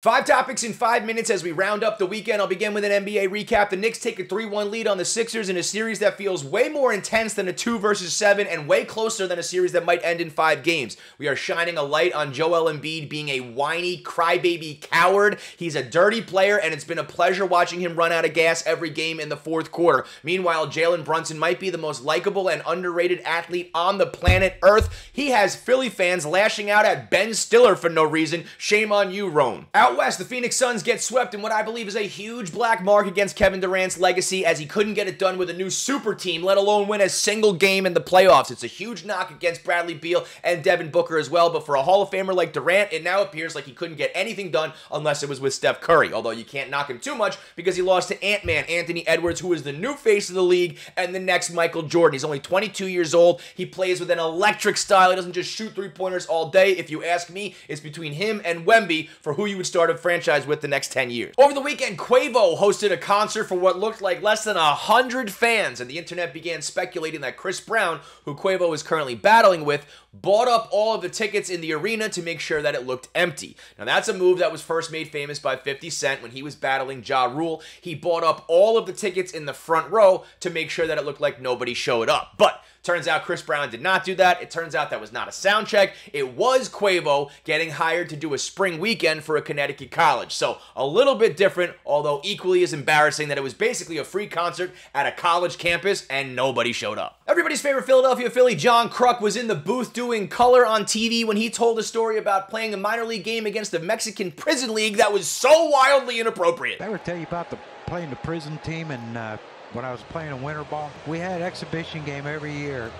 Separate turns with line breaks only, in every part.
5 topics in 5 minutes as we round up the weekend. I'll begin with an NBA recap. The Knicks take a 3-1 lead on the Sixers in a series that feels way more intense than a 2 versus 7 and way closer than a series that might end in 5 games. We are shining a light on Joel Embiid being a whiny, crybaby coward. He's a dirty player, and it's been a pleasure watching him run out of gas every game in the fourth quarter. Meanwhile, Jalen Brunson might be the most likable and underrated athlete on the planet Earth. He has Philly fans lashing out at Ben Stiller for no reason. Shame on you, Rome. Out west, the Phoenix Suns get swept in what I believe is a huge black mark against Kevin Durant's legacy, as he couldn't get it done with a new super team, let alone win a single game in the playoffs. It's a huge knock against Bradley Beal and Devin Booker as well, but for a Hall of Famer like Durant, it now appears like he couldn't get anything done unless it was with Steph Curry, although you can't knock him too much because he lost to Ant-Man Anthony Edwards, who is the new face of the league and the next Michael Jordan. He's only 22 years old. He plays with an electric style. He doesn't just shoot three-pointers all day. If you ask me, it's between him and Wemby for who you would start a franchise with the next 10 years. Over the weekend, Quavo hosted a concert for what looked like less than 100 fans, and the internet began speculating that Chris Brown, who Quavo is currently battling with, bought up all of the tickets in the arena to make sure that it looked empty. Now, that's a move that was first made famous by 50 Cent when he was battling Ja Rule. He bought up all of the tickets in the front row to make sure that it looked like nobody showed up. But turns out Chris Brown did not do that. It turns out that was not a sound check. It was Quavo getting hired to do a spring weekend for a Connecticut college. So a little bit different, although equally as embarrassing, that it was basically a free concert at a college campus and nobody showed up. Everybody's favorite Philadelphia Philly, John Kruk, was in the booth doing color on TV when he told a story about playing a minor league game against the Mexican prison league that was so wildly inappropriate.
I ever tell you about playing the prison team and when I was playing a winter ball? We had an exhibition game every year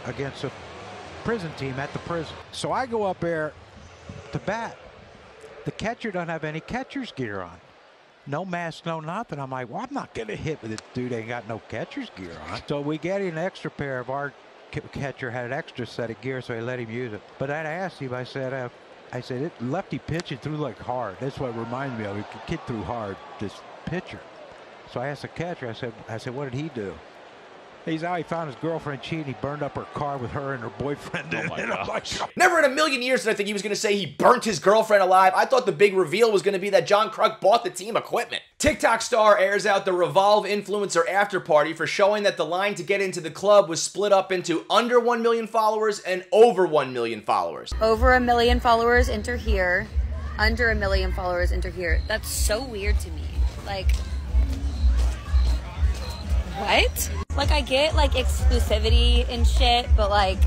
against a prison team at the prison. So I go up there to bat. The catcher doesn't have any catcher's gear on. No mask, no nothing. I'm like, well, I'm not getting hit with this dude ain't got no catcher's gear on. So we get an extra pair of our catcher had an extra set of gear, so I let him use it. But I asked him, I said, lefty pitching threw like hard. That's what reminded me of it. Kid threw hard, this pitcher. So I asked the catcher, I said, what did he do? He's out, he found his girlfriend cheating. He burned up her car with her and her boyfriend.
Oh my gosh. Never in a million years did I think he was going to say he burnt his girlfriend alive. I thought the big reveal was going to be that John Kruk bought the team equipment. TikTok star airs out the Revolve influencer after party for showing that the line to get into the club was split up into under 1 million followers and over 1 million followers.
Over 1 million followers enter here. Under 1 million followers enter here. That's so weird to me. Like, what? Like, I get, like, exclusivity and shit, but, like,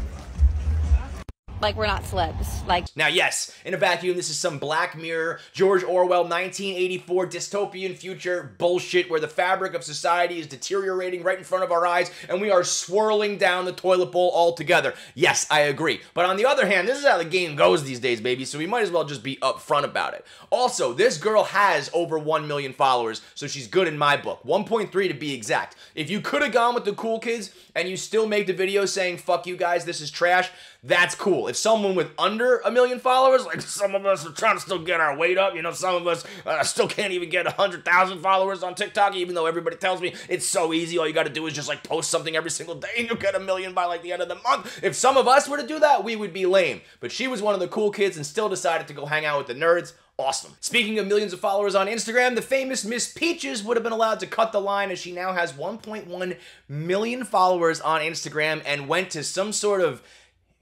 we're not celebs. Like,
now, yes, in a vacuum, this is some Black Mirror, George Orwell 1984 dystopian future bullshit where the fabric of society is deteriorating right in front of our eyes and we are swirling down the toilet bowl altogether. Yes, I agree. But on the other hand, this is how the game goes these days, baby, so we might as well just be upfront about it. Also, this girl has over 1 million followers, so she's good in my book. 1.3 to be exact. If you could have gone with the cool kids and you still make the video saying, fuck you guys, this is trash, that's cool. If someone with under 1 million followers, like some of us are trying to still get our weight up, you know, some of us still can't even get 100,000 followers on TikTok, even though everybody tells me it's so easy. All you got to do is just like post something every single day and you'll get 1 million by like the end of the month. If some of us were to do that, we would be lame. But she was one of the cool kids and still decided to go hang out with the nerds. Awesome. Speaking of millions of followers on Instagram, the famous Miss Peaches would have been allowed to cut the line as she now has 1.1 million followers on Instagram and went to some sort of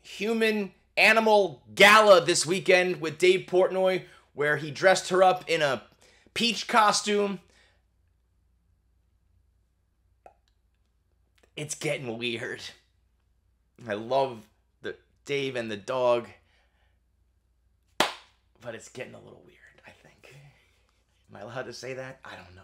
human animal gala this weekend with Dave Portnoy where he dressed her up in a peach costume. It's getting weird. I love the Dave and the dog, but it's getting a little weird, I think. Am I allowed to say that? I don't know.